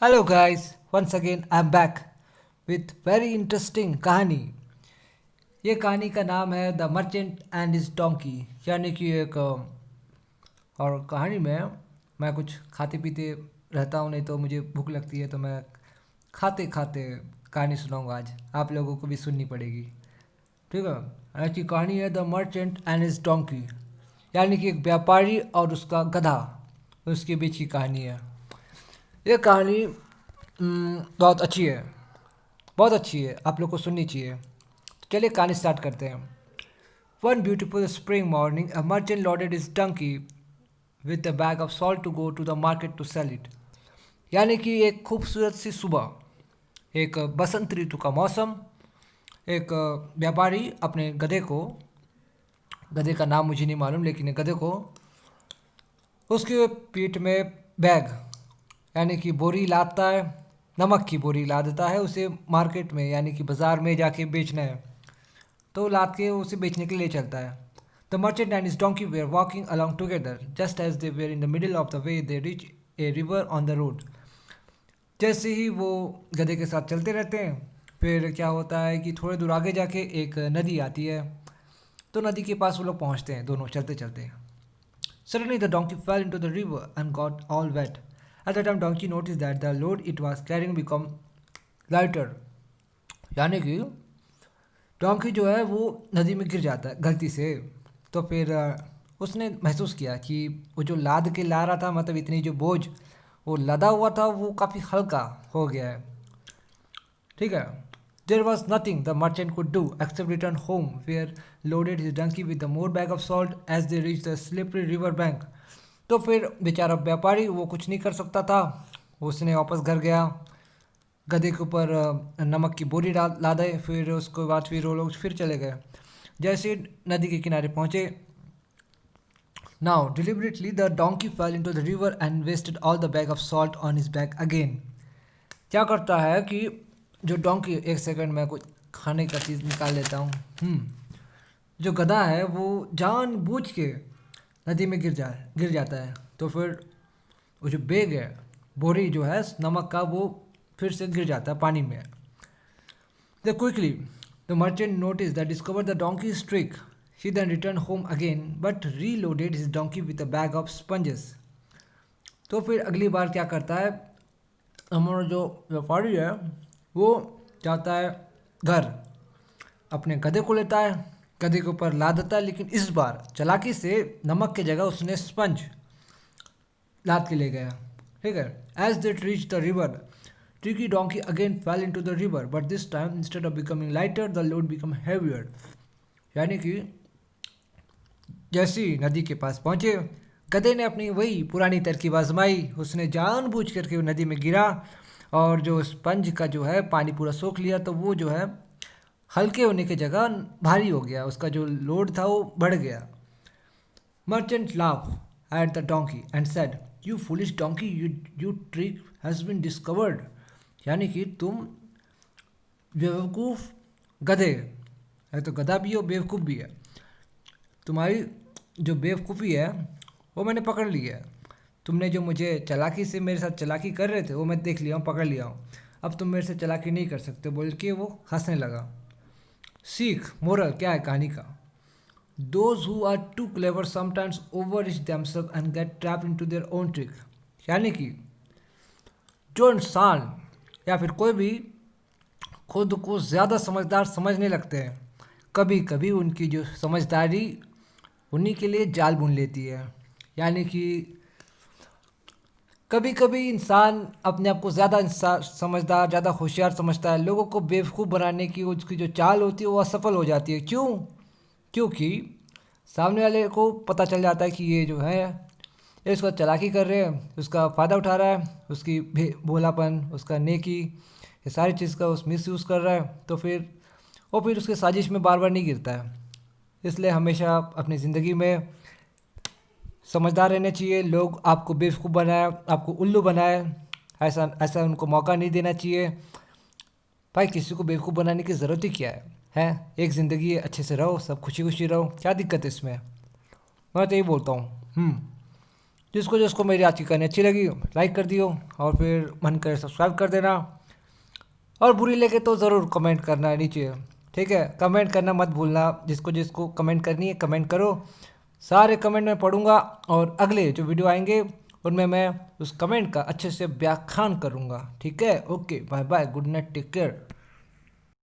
Hello guys, once again I am back with very interesting कहानी। ये कहानी का नाम है the merchant and his donkey. यानी कि और कहानी में मैं कुछ खाते पीते रहता हूँ, नहीं तो मुझे भूख लगती है तो मैं खाते खाते कहानी सुनाऊंगा। आज आप लोगों को भी सुननी पड़ेगी, ठीक है। ऐसी कहानी है the merchant and his donkey, यानी कि एक व्यापारी और उसका गधा, उसके बीच की कहानी है। ये कहानी बहुत अच्छी है, बहुत अच्छी है, आप लोग को सुननी चाहिए। तो चलिए कहानी स्टार्ट करते हैं। One beautiful spring morning a merchant loaded his donkey with a bag of salt to go to the market to sell it. यानी कि एक खूबसूरत सी सुबह, एक बसंत ऋतु का मौसम, एक व्यापारी अपने गधे को, गधे का नाम मुझे नहीं मालूम, लेकिन एक गधे को उसके पीठ में बैग यानी कि बोरी लादता है, नमक की बोरी ला देता है उसे मार्केट में, यानी कि बाज़ार में जाके बेचना है, तो लाद के उसे बेचने के लिए चलता है। The merchant and his donkey were walking along together just as they were in the middle of the way they reach a river on the road. जैसे ही वो गधे के साथ चलते रहते हैं, फिर क्या होता है कि थोड़े दूर आगे जाके एक नदी आती है, तो नदी के पास वो लोग पहुंचते हैं दोनों चलते चलते। Suddenly the donkey fell into the river and got all wet. At the time donkey noticed that the load it was carrying become lighter. यानी कि डोंकी जो है वो नदी में गिर जाता है गलती से। तो फिर उसने महसूस किया कि वो जो लाद के ला रहा था, मतलब इतनी जो बोझ वो लदा हुआ था, वो काफ़ी हल्का हो गया है, ठीक है। There was nothing the merchant could do except return home where loaded his donkey with the more bag of salt as they reach the slippery river bank. तो फिर बेचारा व्यापारी वो कुछ नहीं कर सकता था, उसने वापस घर गया, गधे के ऊपर नमक की बोरी लादे, फिर उसके बाद फिर वो लोग फिर चले गए। जैसे ही नदी के किनारे पहुंचे, now deliberately the donkey fell into the river and wasted all the bag of salt on his back again. क्या करता है कि जो डोंकी, एक सेकंड में कुछ खाने का चीज़ निकाल लेता हूँ। जो गधा है वो जानबूझ के नदी में गिर जाता है। तो फिर वो जो बैग है, बोरी जो है नमक का, वो फिर से गिर जाता है पानी में। The quickly the merchant notice the discover the donkey trick. He then return home again but reloaded his donkey with a bag of sponges. तो फिर अगली बार क्या करता है, हमारा जो व्यापारी है वो जाता है घर, अपने गधे को लेता है, गधे के ऊपर लाद देता है, लेकिन इस बार चालाकी से नमक की जगह उसने स्पंज लाद के ले गया, ठीक है। As they reach the river tricky donkey again fell into the river but this time instead of becoming lighter the load become heavier. यानी कि जैसे ही नदी के पास पहुंचे, गधे ने अपनी वही पुरानी तरकीब आजमाई, उसने जानबूझ करके वो नदी में गिरा और जो स्पंज का जो है पानी पूरा सोख लिया, तो वो जो है हल्के होने की जगह भारी हो गया, उसका जो लोड था वो बढ़ गया। Merchant laughed at the donkey and said, "You foolish donkey, you trick has been discovered." यानी कि तुम बेवकूफ़ गधे, है तो गधा भी हो बेवकूफ़ भी है, तुम्हारी जो बेवकूफ़ी है वो मैंने पकड़ ली है। तुमने जो मुझे चालाकी से मेरे साथ चालाकी कर रहे थे वो मैं देख लिया हूँ, पकड़ लिया हूँ, अब तुम मेरे से चालाकी नहीं कर सकते, बोल के वो हंसने लगा। सीख मोरल क्या है कहानी का? Those who are too clever sometimes overreach themselves and get trapped into their own trick। यानी कि जो इंसान या फिर कोई भी खुद को ज़्यादा समझदार समझने लगते हैं, कभी कभी उनकी जो समझदारी उन्हीं के लिए जाल बुन लेती है। यानी कि कभी कभी इंसान अपने आप को ज़्यादा समझदार, ज़्यादा होशियार समझता है, लोगों को बेवकूफ़ बनाने की उसकी जो चाल होती है वो असफल हो जाती है। क्यों? क्योंकि सामने वाले को पता चल जाता है कि ये जो है ये उसका चालाकी कर रहे हैं, उसका फ़ायदा उठा रहा है, उसकी भोलापन, उसका नेकी, ये सारी चीज़ का उस मिस यूज़ कर रहा है, तो फिर वो फिर उसके साजिश में बार बार नहीं गिरता है। इसलिए हमेशा अपनी ज़िंदगी में समझदार रहना चाहिए। लोग आपको बेवकूफ़ बनाए, आपको उल्लू बनाए, ऐसा ऐसा उनको मौका नहीं देना चाहिए। भाई किसी को बेवकूफ़ बनाने की ज़रूरत ही क्या है? एक ज़िंदगी है, अच्छे से रहो, सब खुशी खुशी रहो, क्या दिक्कत है इसमें? मैं तो यही बोलता हूँ। जिसको जिसको मेरी आज की कहानी अच्छी लगी लाइक कर दियो, और फिर मन करे सब्सक्राइब कर देना, और बुरी लगे तो ज़रूर कमेंट करना है नीचे। ठीक है, कमेंट करना मत भूलना, जिसको जिसको कमेंट करनी है कमेंट करो, सारे कमेंट मैं पढ़ूंगा, और अगले जो वीडियो आएंगे उनमें मैं उस कमेंट का अच्छे से व्याख्यान करूंगा। ठीक है, okay, bye bye, good night, take care.